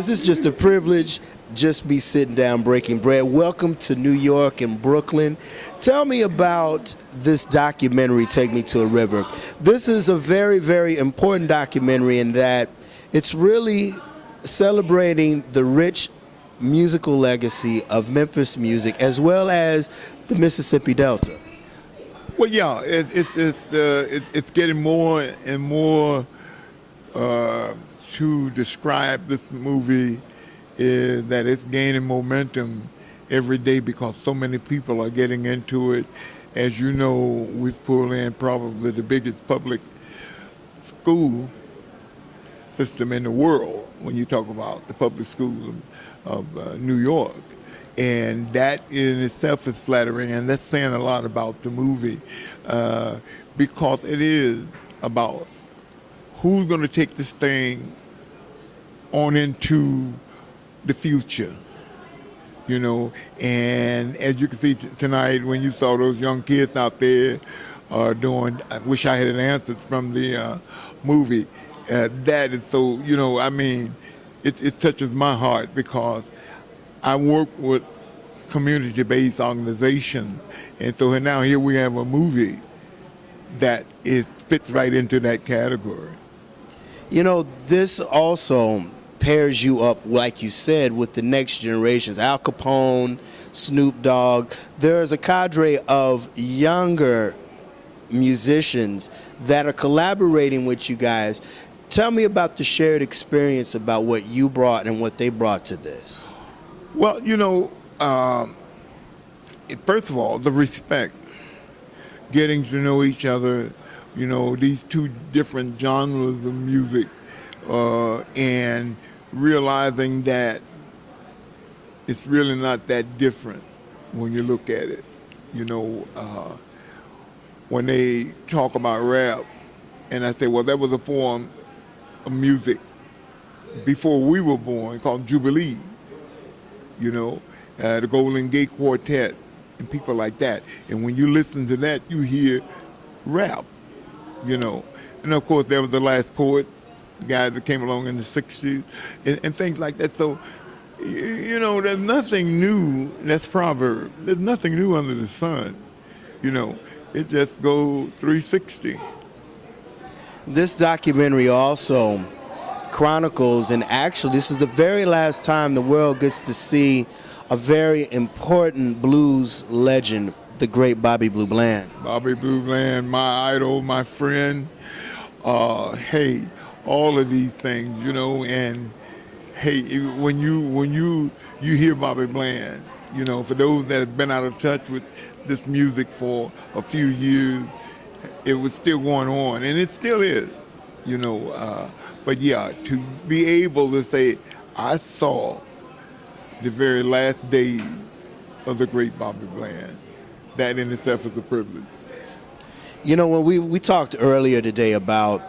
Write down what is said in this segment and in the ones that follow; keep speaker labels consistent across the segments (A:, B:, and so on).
A: This is just a privilege, just be sitting down breaking bread. Welcome to New York and Brooklyn. Tell me about this documentary, Take Me to a River. This is a very, very important documentary in that it's really celebrating the rich musical legacy of Memphis music as well as the Mississippi Delta.
B: Well, yeah, it's getting more and more to describe this movie is that it's gaining momentum every day because so many people are getting into it. As you know, we've pulled in probably the biggest public school system in the world when you talk about the public schools of New York. And that in itself is flattering, and that's saying a lot about the movie because it is about who's going to take this thing on into the future, you know. And as you can see tonight, when you saw those young kids out there doing, I wish I had an answer from the movie, That is so, I mean, it touches my heart because I work with community-based organizations, and so now here we have a movie that fits right into that category.
A: You know, this also pairs you up, like you said, with the next generations. Al Capone, Snoop Dogg. There's a cadre of younger musicians that are collaborating with you guys. Tell me about the shared experience about what you brought and what they brought to this.
B: Well, first of all, the respect, getting to know each other, these two different genres of music, and realizing that it's really not that different when you look at it. When they talk about rap, and I say, well, that was a form of music before we were born called Jubilee, the Golden Gate Quartet and people like that. And when you listen to that, you hear rap, And of course, there was the Last Poet, the guys that came along in the 60s and things like that. So, there's nothing new. That's proverb. There's nothing new under the sun. It just goes 360.
A: This documentary also chronicles, and actually this is the very last time the world gets to see a very important blues legend, the great Bobby Blue Bland.
B: Bobby Blue Bland, my idol, my friend. Hey, all of these things, and hey, when you hear Bobby Bland, for those that have been out of touch with this music for a few years, it was still going on, and it still is, But yeah, to be able to say, I saw the very last days of the great Bobby Bland, that in itself is a privilege.
A: When we talked earlier today about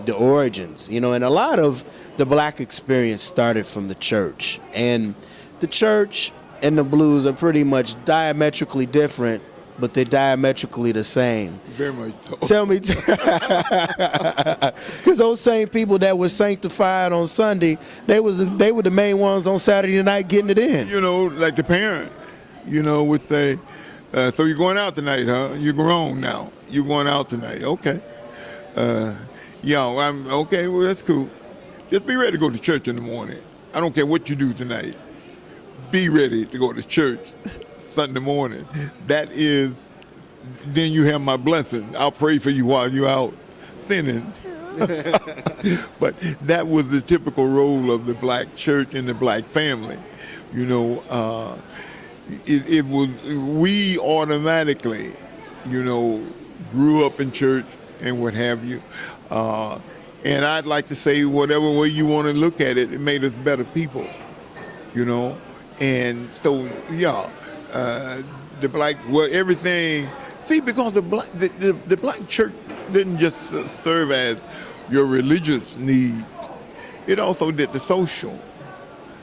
A: the origins, and a lot of the black experience started from the church. And the church and the blues are pretty much diametrically different, but they're diametrically the same.
B: Very much so.
A: Tell me, because those same people that were sanctified on Sunday, they were the main ones on Saturday night getting it in.
B: Like the parent, would say, so you're going out tonight, huh? You're grown now. You're going out tonight. Okay. I'm okay. Well, that's cool. Just be ready to go to church in the morning. I don't care what you do tonight. Be ready to go to church Sunday morning. That is, then you have my blessing. I'll pray for you while you're out sinning. But that was the typical role of the black church and the black family. It was, we automatically, grew up in church and what have you. And I'd like to say, whatever way you want to look at it, it made us better people, And so, the black, everything. See, because the black church didn't just serve as your religious needs; it also did the social.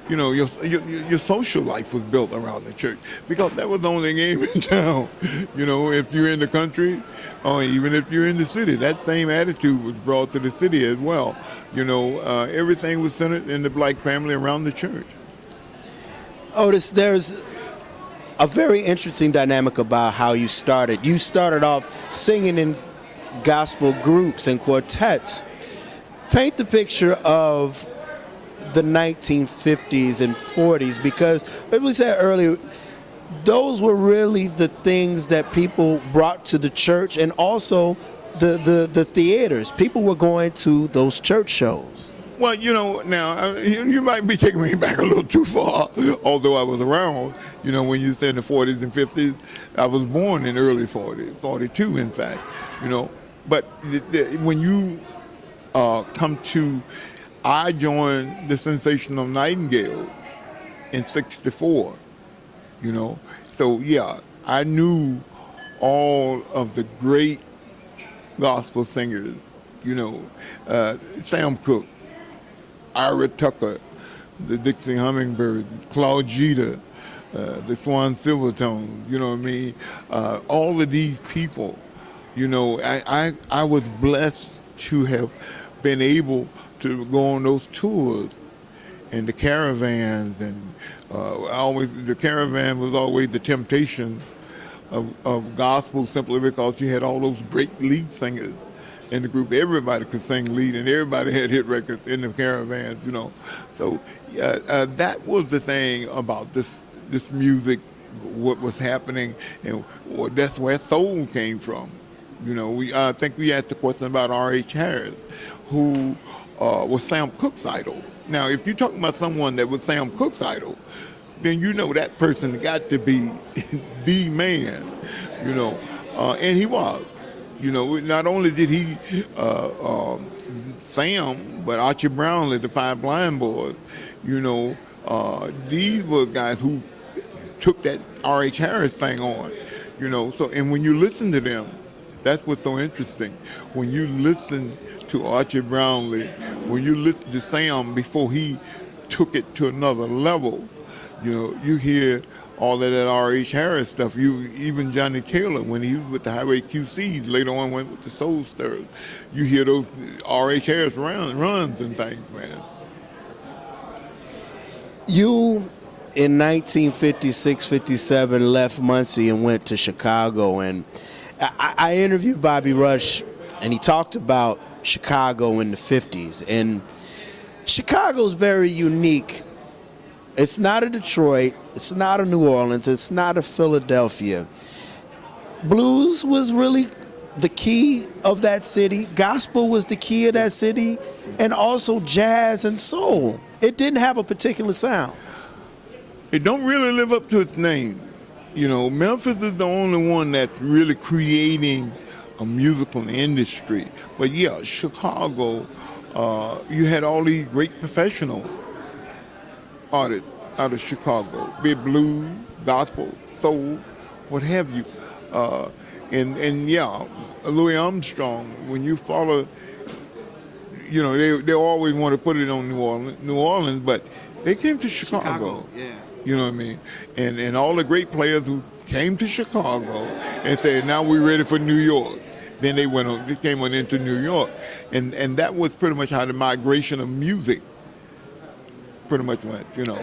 B: Your social life was built around the church because that was the only game in town. If you're in the country, or even if you're in the city, that same attitude was brought to the city as well. Everything was centered in the black family around the church.
A: Otis, there's a very interesting dynamic about how you started. You started off singing in gospel groups and quartets. Paint the picture of the 1950s and 40s, because as we said earlier, those were really the things that people brought to the church, and also the theaters. People were going to those church shows.
B: Well, now you might be taking me back a little too far, although I was around, when you said the 40s and 50s. I was born in early 40s, 42 in fact, But when you come to, I joined the Sensational Nightingale in '64, So, yeah, I knew all of the great gospel singers, Sam Cooke, Ira Tucker, the Dixie Hummingbirds, Claude Jeter, the Swan Silvertones, all of these people, I was blessed to have been able to go on those tours and the caravans, and the caravan was always the temptation of gospel, simply because you had all those great lead singers in the group. Everybody could sing lead, and everybody had hit records in the caravans, you know. So that was the thing about this music, what was happening, and that's where soul came from. You know, I think we asked the question about R.H. Harris, who was Sam Cooke's idol. Now, if you're talking about someone that was Sam Cooke's idol, then you know that person got to be the man, you know, and he was. You know, not only did he Sam, but Archie Brownlee, the Five Blind Boys, you know, these were guys who took that R.H. Harris thing on, you know. So, and when you listen to them, that's what's so interesting. When you listen to Archie Brownlee, when you listen to Sam before he took it to another level, you know, you hear all of that R.H. Harris stuff. Even Johnny Taylor, when he was with the Highway QCs, later on went with the Soul Stirrers, you hear those R.H. Harris runs and things, man.
A: You, in 1956-57, left Muncie and went to Chicago, and I interviewed Bobby Rush, and he talked about Chicago in the 50s, and Chicago's very unique. It's not a Detroit, it's not a New Orleans, it's not a Philadelphia. Blues was really the key of that city. Gospel was the key of that city, and also jazz and soul. It didn't have a particular sound.
B: It don't really live up to its name. You know, Memphis is the only one that's really creating a musical industry. But yeah, Chicago, you had all these great professional artists out of Chicago, be it blues, gospel, soul, what have you. And yeah, Louis Armstrong, when you follow, you know, they always want to put it on New Orleans, but they came to Chicago.
A: Yeah.
B: You know what I mean? And all the great players who came to Chicago and said, now we're ready for New York. Then they came on into New York. And that was pretty much how the migration of music pretty much went, you know.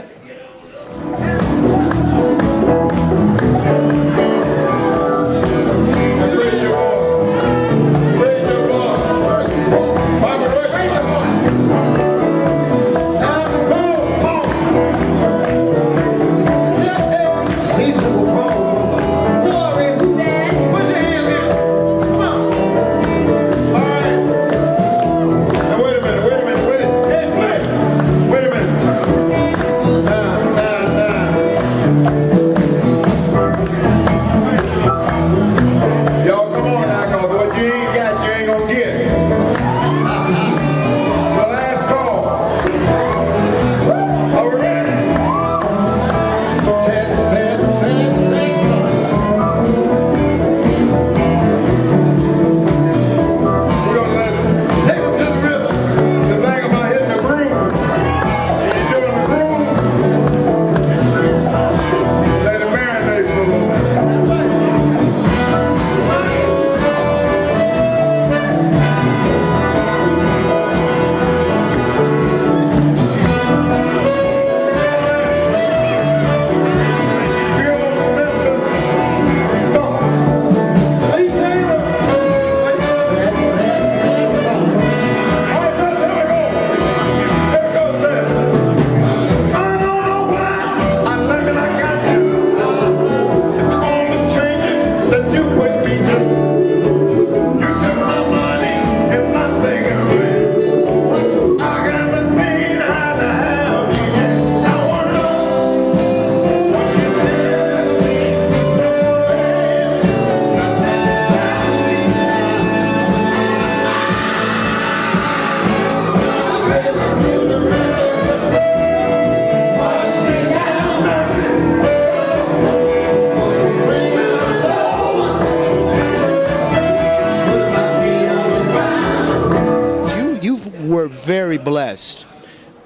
A: Very blessed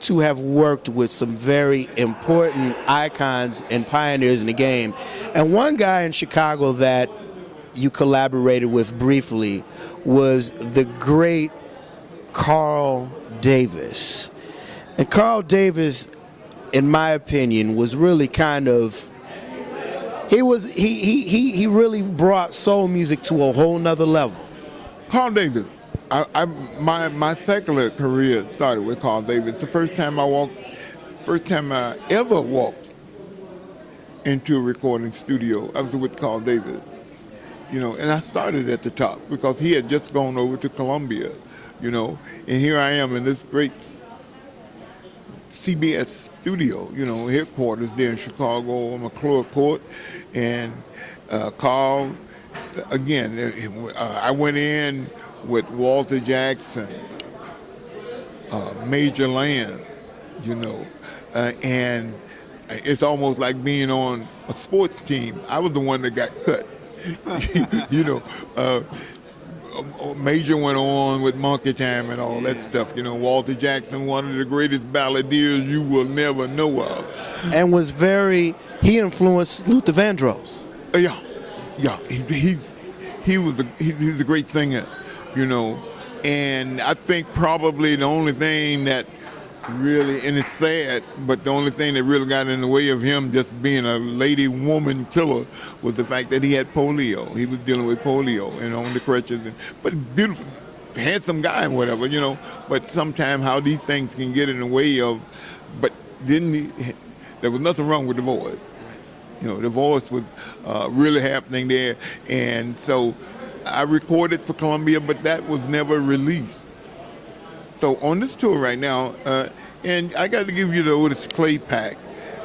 A: to have worked with some very important icons and pioneers in the game. And one guy in Chicago that you collaborated with briefly was the great Carl Davis. And Carl Davis, in my opinion, was really kind of he really brought soul music to a whole nother level.
B: Carl Davis. My secular career started with Carl Davis. The first time I ever walked into a recording studio, I was with Carl Davis. And I started at the top because he had just gone over to Columbia, and here I am in this great CBS studio, headquarters there in Chicago on McClure Court, and Carl, again, I went in with Walter Jackson, Major Land, and it's almost like being on a sports team. I was the one that got cut. Major went on with Monkey Time and all that stuff. Walter Jackson, one of the greatest balladeers you will never know of.
A: And he influenced Luther Vandross.
B: Yeah. He's a great singer, and I think probably the only thing that really, and it's sad, but the only thing that really got in the way of him just being a lady woman killer was the fact that he had polio. He was dealing with polio and on the crutches, but beautiful, handsome guy and whatever, but sometimes how these things can get in the way of, but there was nothing wrong with the voice. The voice was really happening there, and so I recorded for Columbia, but that was never released. So on this tour right now, and I got to give you the Otis Clay pack.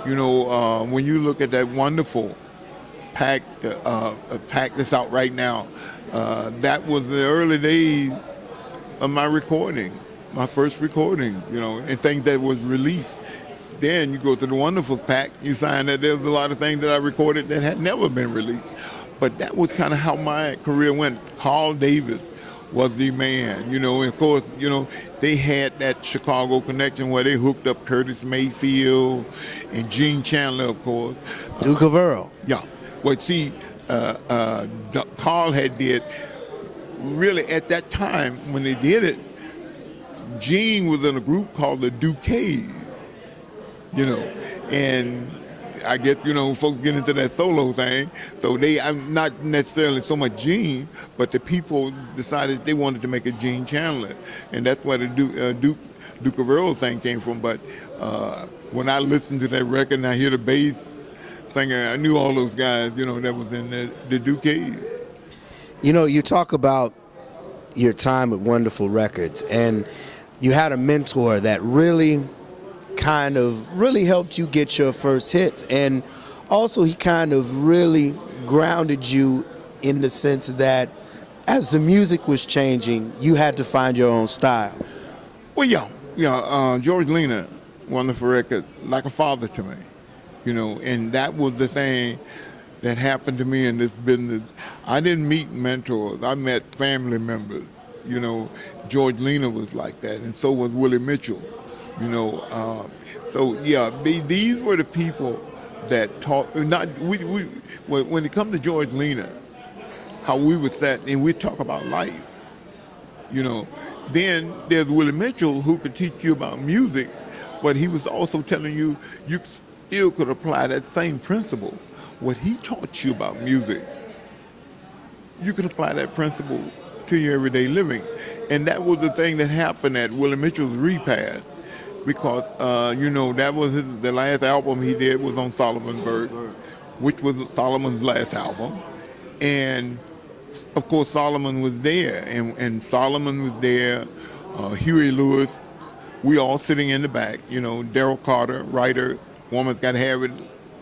B: When you look at that wonderful pack, pack that's out right now, that was the early days of my recording, my first recordings, and things that was released. Then you go to the wonderful pack, you find that there's a lot of things that I recorded that had never been released. But that was kind of how my career went. Carl Davis was the man, and of course, they had that Chicago connection where they hooked up Curtis Mayfield and Gene Chandler, of course.
A: Duke of Earl.
B: Yeah. Well, see, Carl had did, really at that time when they did it, Gene was in a group called the Duques, and I guess, folks get into that solo thing. So I'm not necessarily so much Gene, but the people decided they wanted to make a Gene Chandler. And that's where the Duke of Earl thing came from. But when I listened to that record and I hear the bass singer, I knew all those guys, that was in the Duques.
A: You talk about your time at Wonderful Records, and you had a mentor that really helped you get your first hits, and also he kind of really grounded you in the sense that as the music was changing, you had to find your own style.
B: Well, George Lena, Wonderful Records, like a father to me, and that was the thing that happened to me in this business. I didn't meet mentors, I met family members. George Lena was like that, and so was Willie Mitchell. These were the people that taught. When it comes to George Lena, how we would sit and we talk about life. Then there's Willie Mitchell who could teach you about music, but he was also telling you still could apply that same principle. What he taught you about music, you could apply that principle to your everyday living, and that was the thing that happened at Willie Mitchell's Repast. Because, that was the last album he did was on Solomon's, which was Solomon's last album. And, of course, Solomon was there. And Solomon was there, Huey Lewis, we all sitting in the back. Daryl Carter, writer, Woman's Gotta Have It,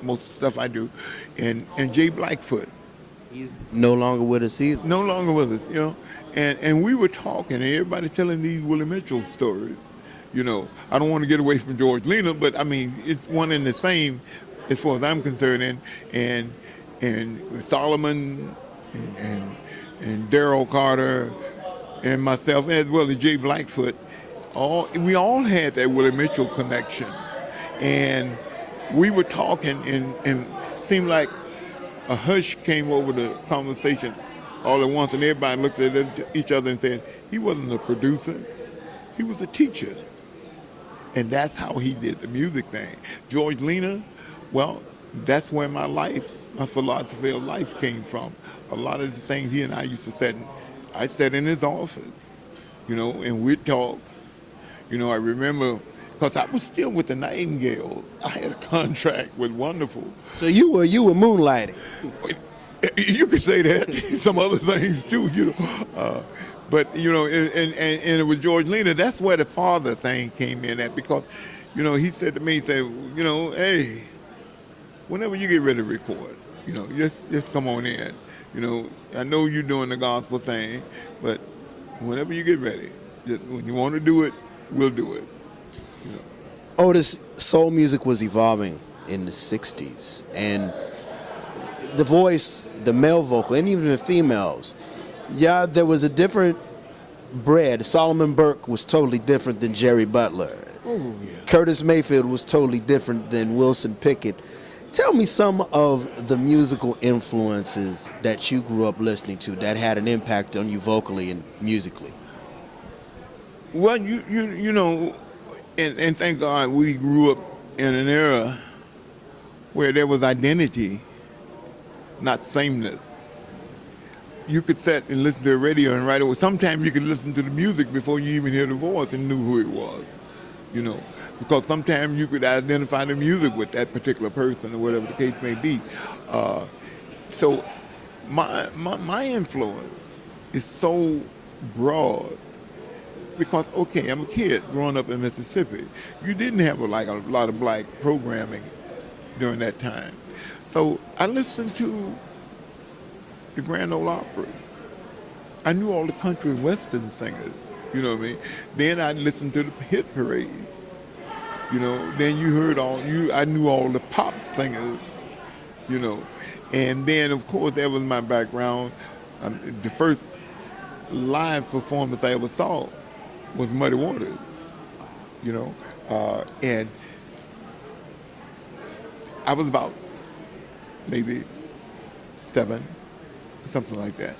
B: most of the stuff I do. And Jay Blackfoot.
A: He's no longer with us either.
B: No longer with us, And we were talking, and everybody telling these Willie Mitchell stories. I don't want to get away from George Lena, but I mean, it's one and the same as far as I'm concerned. And Solomon and Daryl Carter and myself, as well as Jay Blackfoot, we all had that Willie Mitchell connection. And we were talking, and it seemed like a hush came over the conversation all at once, and everybody looked at each other and said, he wasn't a producer. He was a teacher. And that's how he did the music thing. George Lena, well, that's where my philosophy of life came from. A lot of the things he and I used to I sat in his office, and we'd talk. I remember, because I was still with the Nightingale. I had a contract with Wonderful.
A: So you were moonlighting.
B: You could say that. Some other things too. But and it was George Lena. That's where the father thing came in at, because, he said to me, he said, hey, whenever you get ready to record, just come on in. I know you're doing the gospel thing, but whenever you get ready, when you want to do it, we'll do it.
A: Otis, soul music was evolving in the 60s, and the voice, the male vocal, and even the females, there was a different bread. Solomon Burke was totally different than Jerry Butler.
B: Oh, yeah.
A: Curtis Mayfield was totally different than Wilson Pickett. Tell me some of the musical influences that you grew up listening to that had an impact on you vocally and musically.
B: Well, you know, and thank God we grew up in an era where there was identity, not sameness. You could sit and listen to the radio and right away. Sometimes you could listen to the music before you even hear the voice and knew who it was, because sometimes you could identify the music with that particular person or whatever the case may be. So my influence is so broad because, okay, I'm a kid growing up in Mississippi. You didn't have a lot of black programming during that time. So I listened to the Grand Ole Opry. I knew all the country and western singers, you know what I mean? Then I listened to the hit parade. Then you heard I knew all the pop singers, And then, of course, that was my background. The first live performance I ever saw was Muddy Waters, and I was about maybe 7, something like that.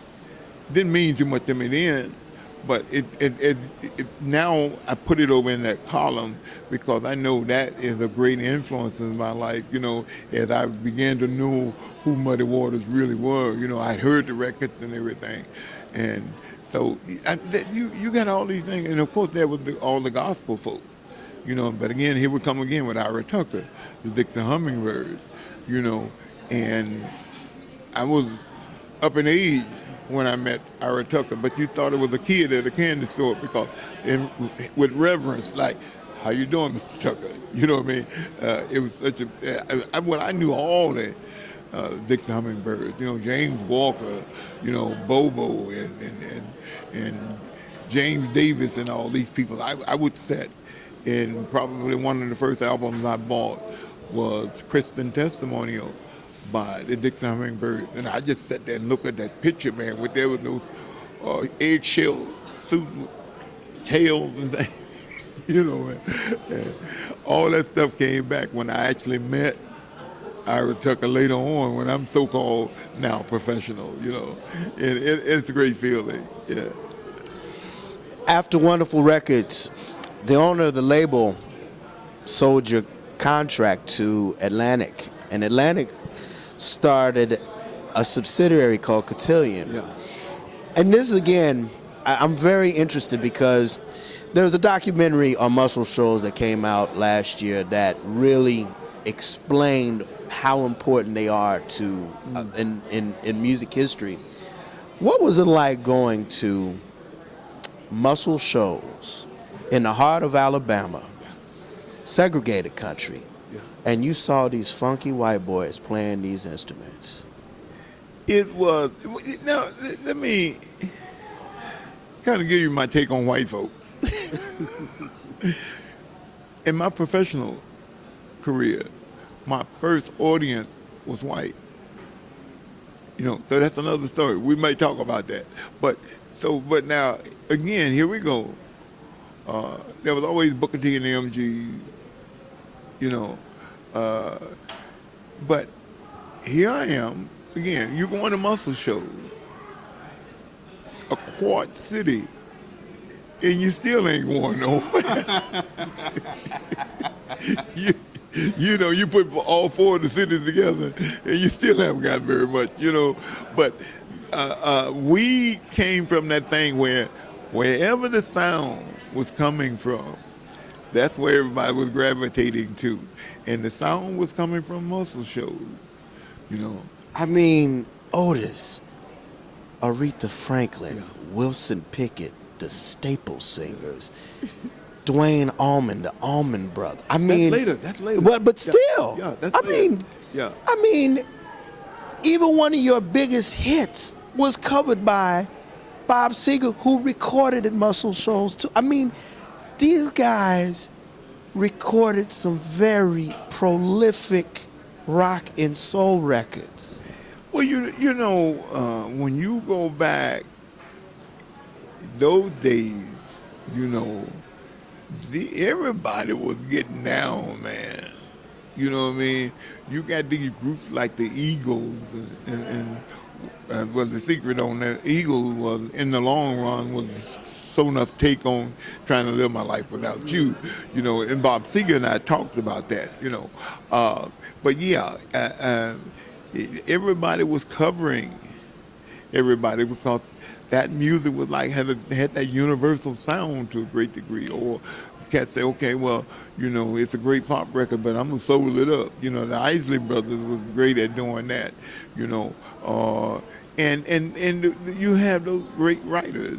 B: Didn't mean too much to me then, but it now I put it over in that column because I know that is a great influence in my life, as I began to know who Muddy Waters really were. I'd heard the records and everything. And so you got all these things. And of course there was all the gospel folks, but again, here we come again with Ira Tucker, the Dixie Hummingbirds, and I was up in age when I met Ira Tucker, but you thought it was a kid at a candy store because, with reverence, like, how you doing, Mr. Tucker? You know what I mean? It was such I knew all the Dixie Hummingbirds, James Walker, Bobo and James Davis and all these people. I would sit, and probably one of the first albums I bought was Christian Testimonial by the Dixie Hummingbirds. And I just sat there and looked at that picture, man, with there was those eggshell suit tails and things, man. And all that stuff came back when I actually met Ira Tucker later on, when I'm so-called now professional, And it's a great feeling, yeah.
A: After Wonderful Records, the owner of the label sold your contract to Atlantic, and Atlantic started a subsidiary called Cotillion.
B: Yeah.
A: And this, again, I'm very interested because there was a documentary on Muscle Shoals that came out last year that really explained how important they are to in music history. What was it like going to Muscle Shoals in the heart of Alabama, segregated country, and you saw these funky white boys playing these instruments?
B: It was, now, let me kind of give you my take on white folks. In my professional career, my first audience was white. So that's another story. We may talk about that. But now, again, here we go. There was always Booker T and MG, but here I am, again, you're going to Muscle Shoals, a quart city and you still ain't going nowhere. you, you put all four of the cities together, and you still haven't got very much, But we came from that thing where wherever the sound was coming from, that's where everybody was gravitating to. And the sound was coming from muscle shows, you know.
A: I mean, Otis, Aretha Franklin, Wilson Pickett, the Staple Singers, Dwayne Allman, the Allman Brothers. I mean,
B: that's later.
A: But still,
B: that's
A: I
B: later.
A: mean, even one of your biggest hits was covered by Bob Seger, who recorded at Muscle Shoals too. I mean, these guys recorded some very prolific rock and soul records.
B: Well, when you go back, those days, everybody was getting down, man. You know what I mean? You got these groups like the Eagles, and the secret on the Eagles was, in the long run, was so enough take on Trying to Live My Life Without You, and Bob Seger and I talked about that, But yeah, everybody was covering everybody because that music was like had that universal sound to a great degree. Or cats say, okay, well, it's a great pop record, but I'm gonna soul it up. The Isley Brothers was great at doing that. And you have those great writers.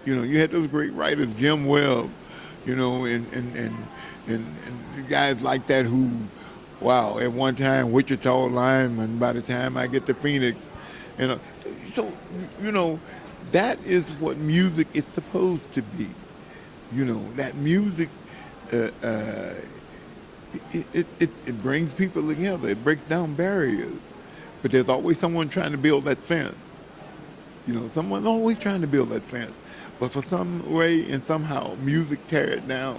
B: You had those great writers, Jim Webb, and guys like that who, wow, at one time Wichita lineman. By the time I get to Phoenix, so that is what music is supposed to be. That music, it brings people together. It breaks down barriers. But there's always someone trying to build that fence. Someone's always trying to build that fence. But for some way and somehow, music tear it down.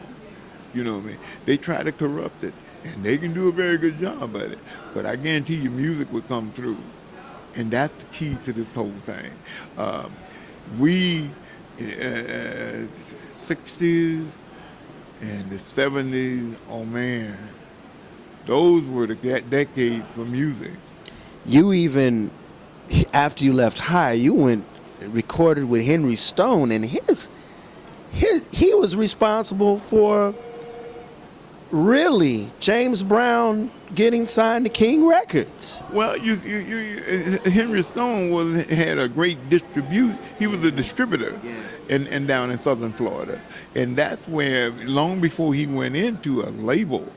B: You know what I mean? They try to corrupt it, and they can do a very good job at it. But I guarantee you, music will come through. And that's the key to this whole thing. We, 60s and the 70s, oh man, those were the decades for music.
A: You even, after you left high, you went recorded with Henry Stone, and he was responsible for really James Brown getting signed to King Records.
B: Well, Henry Stone had a great distribute. He was a distributor, and down in Southern Florida, and that's where long before he went into a label,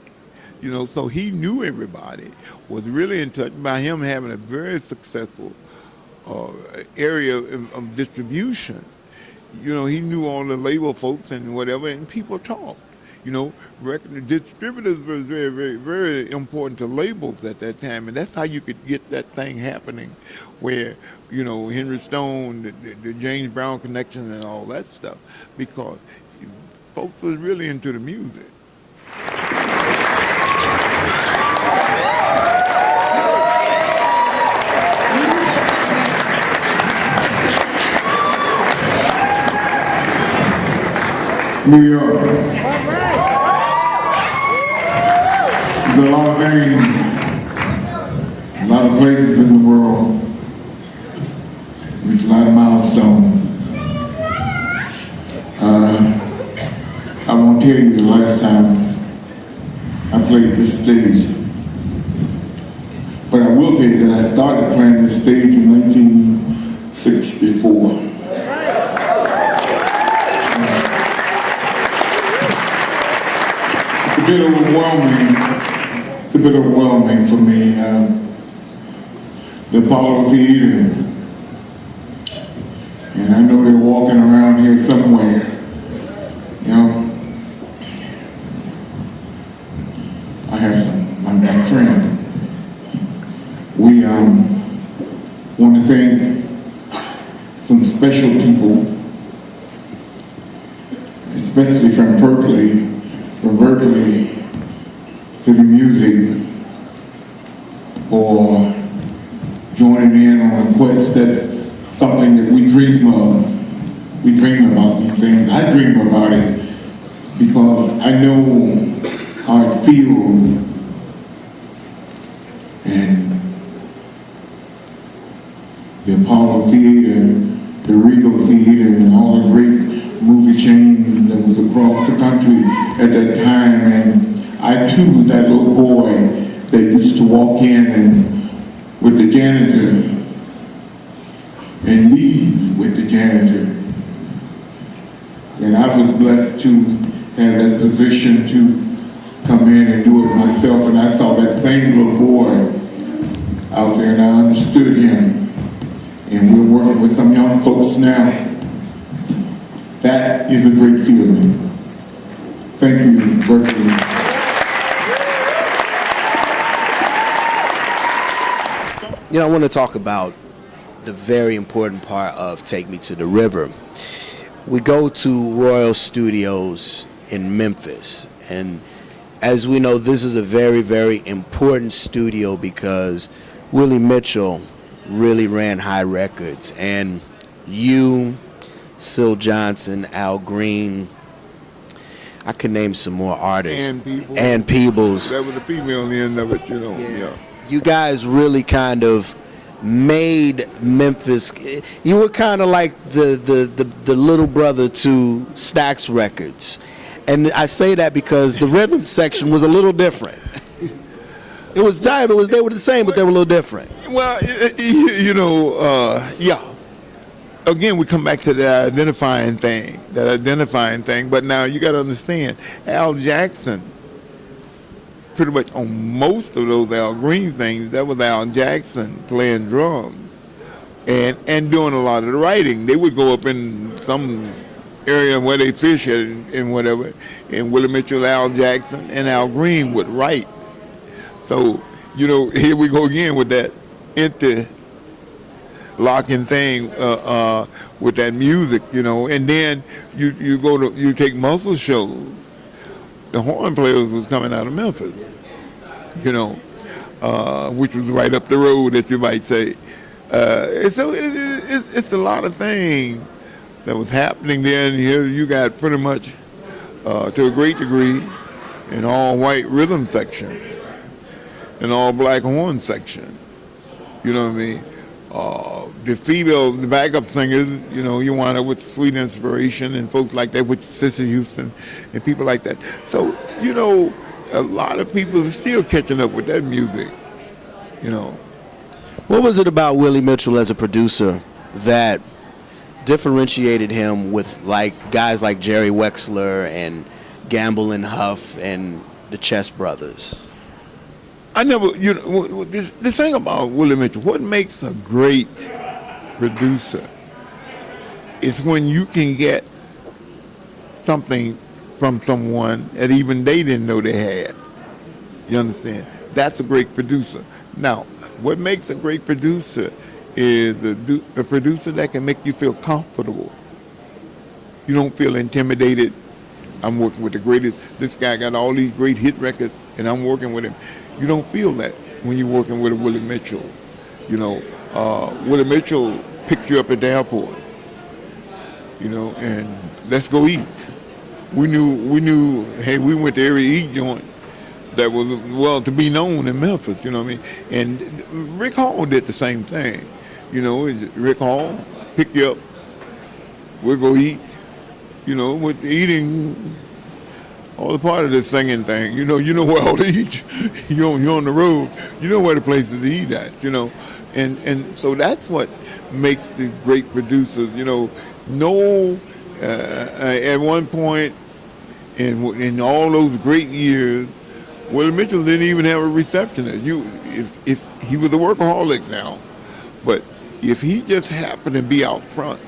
B: so he knew everybody. Was really in touch by him having a very successful area of distribution. He knew all the label folks and whatever, and people talked. Record distributors were very, very, very important to labels at that time, and that's how you could get that thing happening, where Henry Stone, the James Brown connection, and all that stuff, because folks was really into the music.
C: New York. There's a lot of things, a lot of places in the world, with a lot of milestones. I won't tell you the last time I played this stage, but I will tell you that I started playing this stage in 1964. It's a bit overwhelming for me. The Apollo Theater, and I know they're walking around here somewhere. I have my friend. We want to thank some special people, especially from Berkeley City Music, for joining in on a quest that something that we dream of we dream about these things. I dream about it because I know how it feels, and the Apollo Theater, the Regal Theater, and all the great movie chains that was across the country at that time. And I too was that little boy that used to walk in and with the janitor and leave with the janitor. And I was blessed to have that position to come in and do it myself. And I saw that same little boy out there, and I understood him. And we're working with some young folks now. That is a great feeling. Thank you, Berkeley.
A: You know, I want to talk about the very important part of Take Me to the River. We go to Royal Studios in Memphis, and as we know, this is a very, very important studio because Willie Mitchell really ran high records, and you, Syl Johnson, Al Green, I could name some more artists.
B: And
A: Peebles.
B: That was the female on the end of it, you know. Yeah.
A: You guys really kind of made Memphis. You were kind of like the little brother to Stax Records, and I say that because the rhythm section was a little different. It was time. They were the same, but they were a little different.
B: Well, yeah. Again, we come back to that identifying thing. But now you got to understand, Al Jackson, pretty much on most of those Al Green things, that was Al Jackson playing drums and doing a lot of the writing. They would go up in some area where they fish and whatever, and Willie Mitchell, Al Jackson, and Al Green would write. So, here we go again with that interlocking thing with that music, and then you take muscle shows. The horn players was coming out of Memphis, which was right up the road, that you might say. And so it's a lot of things that was happening there, and here you got pretty much, to a great degree, an all-white rhythm section, an all-black horn section. You know what I mean? The backup singers, you wind up with Sweet Inspiration and folks like that, with Sissy Houston and people like that. So, a lot of people are still catching up with that music,
A: What was it about Willie Mitchell as a producer that differentiated him with guys like Jerry Wexler and Gamble and Huff and the Chess Brothers?
B: I never, the thing about Willie Mitchell, what makes a great producer is when you can get something from someone that even they didn't know they had. You understand? That's a great producer. Now, what makes a great producer is a producer that can make you feel comfortable. You don't feel intimidated. I'm working with the greatest. This guy got all these great hit records, and I'm working with him. You don't feel that when you're working with a Willie Mitchell. Willie Mitchell picked you up at the airport, and let's go eat. We knew, hey, we went to every eat joint that was, to be known in Memphis, you know what I mean? And Rick Hall did the same thing. Rick Hall pick you up, we'll go eat, with the eating, all the part of this singing thing, you know where all to eat. You're on the road, you know where the places to eat at, and so that's what makes the great producers, at one point in all those great years, Willie Mitchell didn't even have a receptionist. If he was a workaholic now, but if he just happened to be out front,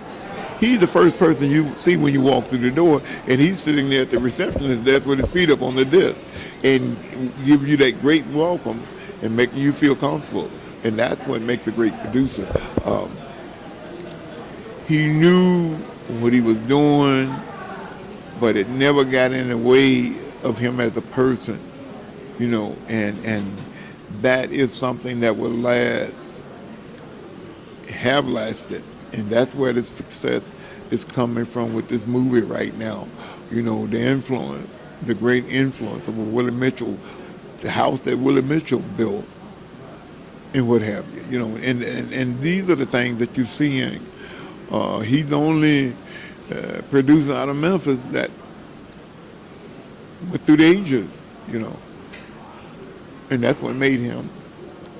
B: he's the first person you see when you walk through the door, and he's sitting there at the receptionist desk with his feet up on the desk and give you that great welcome and making you feel comfortable. And that's what makes a great producer. He knew what he was doing, but it never got in the way of him as a person, and that is something that will have lasted. And that's where the success is coming from with this movie right now. You know, the influence, the great influence of Willie Mitchell, the house that Willie Mitchell built, and what have you. You know, and these are the things that you're seeing. He's the only producer out of Memphis that went through the ages, you know. And that's what made him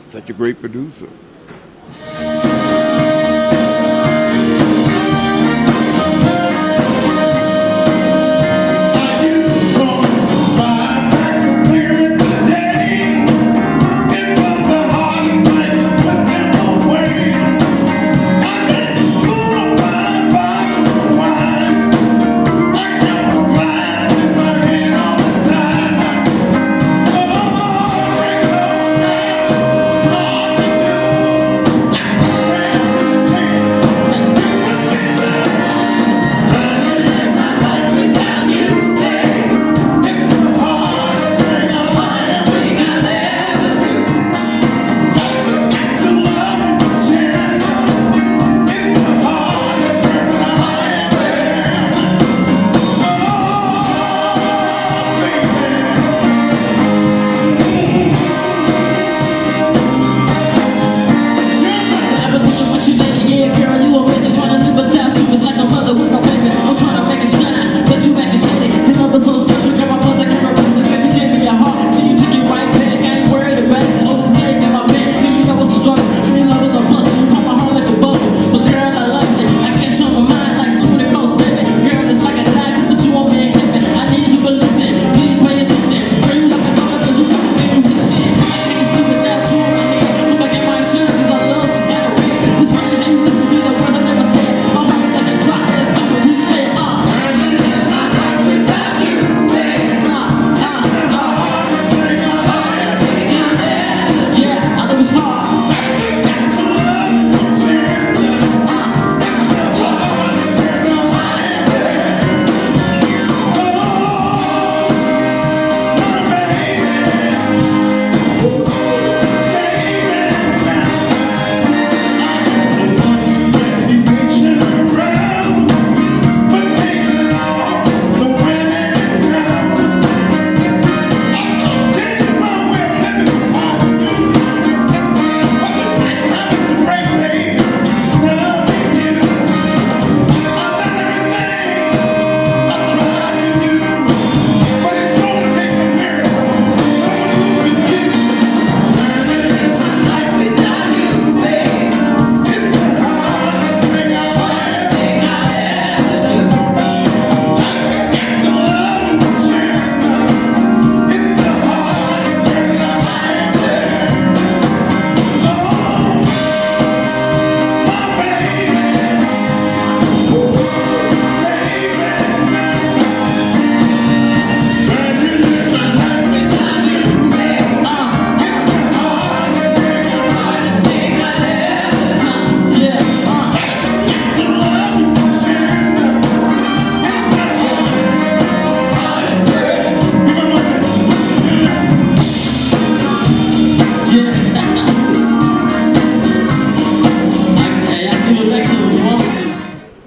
B: such a great producer.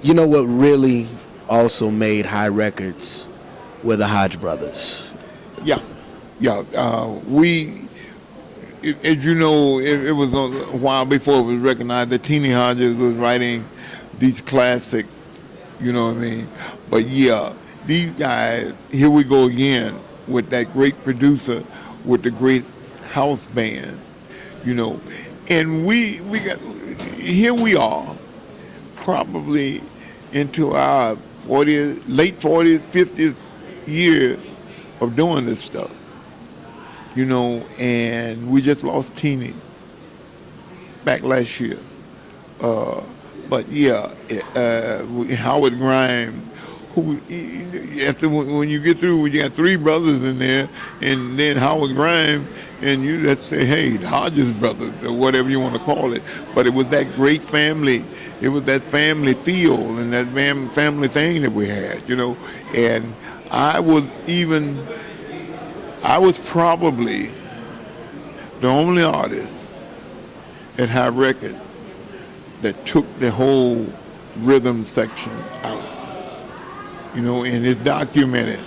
A: You know what really also made high records were the Hodge brothers.
B: Yeah, yeah. As you know, it was a while before it was recognized that Teenie Hodges was writing these classics, you know what I mean? But yeah, these guys, here we go again with that great producer with the great house band, you know. And we got, here we are, probably into our 40s, late 40s, 50s year of doing this stuff, you know, and we just lost Teenie back last year. But yeah, Howard Grimes, who, after when you get through, you got three brothers in there, and then Howard Grimes, and you just say, hey, the Hodges brothers, or whatever you want to call it. But it was that great family. It was that family feel and that family thing that we had, you know. And I was probably the only artist at High Record that took the whole rhythm section out. And it's documented.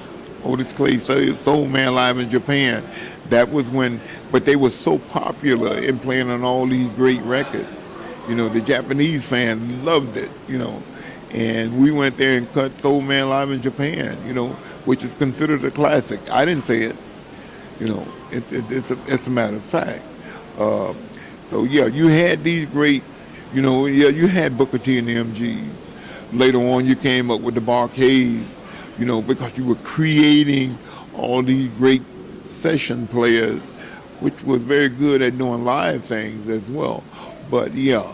B: Otis Clay, Soul Man Live in Japan. That was when, but they were so popular in playing on all these great records. The Japanese fans loved it, and we went there and cut Soul Man Live in Japan, which is considered a classic. I didn't say it, it's a matter of fact. So yeah, you had these great, you had Booker T and the MGs. Later on, you came up with the Barcades, because you were creating all these great session players, which was very good at doing live things as well. But yeah,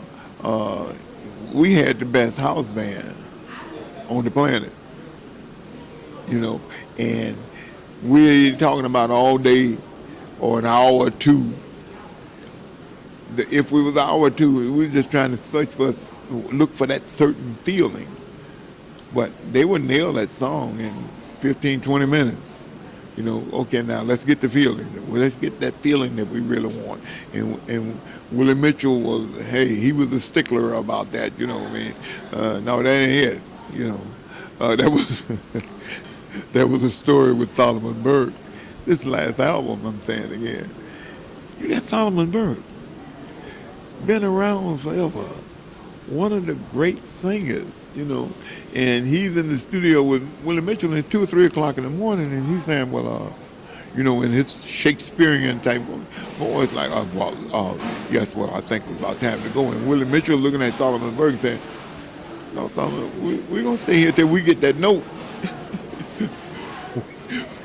B: we had the best house band on the planet, and we're talking about all day or an hour or two. If we was an hour or two, we were just trying to look for that certain feeling. But they would nail that song in 15, 20 minutes. Okay, now let's get the feeling. Well, let's get that feeling that we really want. And Willie Mitchell he was a stickler about that, no, that ain't it, that was that was a story with Solomon Burke. This last album, I'm saying again, you got Solomon Burke, been around forever, one of the great singers, and he's in the studio with Willie Mitchell at 2 or 3 o'clock in the morning, and he's saying, in his Shakespearean type voice, like, yes, I think it's about time to go. And Willie Mitchell looking at Solomon Burke saying, no, Solomon, we're going to stay here till we get that note.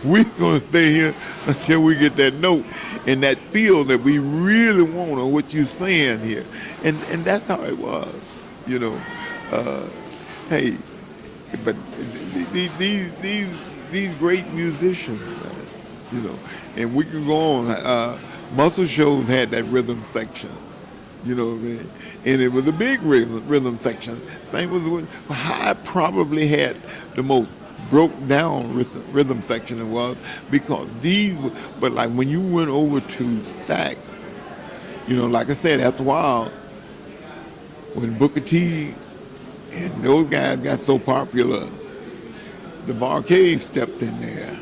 B: We're going to stay here until we get that note and that feel that we really want on what you're saying here. And that's how it was, hey, but these great musicians, and we can go on. Muscle Shoals had that rhythm section, what I mean? And it was a big rhythm section. Same with High probably had the most broke down rhythm section it was, because but like when you went over to Stax, like I said, after a while, when Booker T and those guys got so popular, the Barcades stepped in there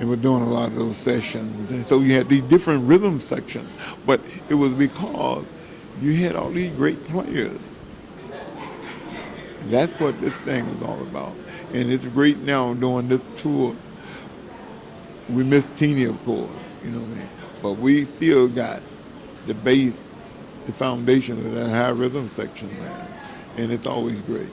B: and were doing a lot of those sessions. And so you had these different rhythm sections, but it was because you had all these great players. That's what this thing was all about. And it's great now doing this tour. We miss Teeny, of course, but we still got the base, the foundation of that high rhythm section, man. And it's always great.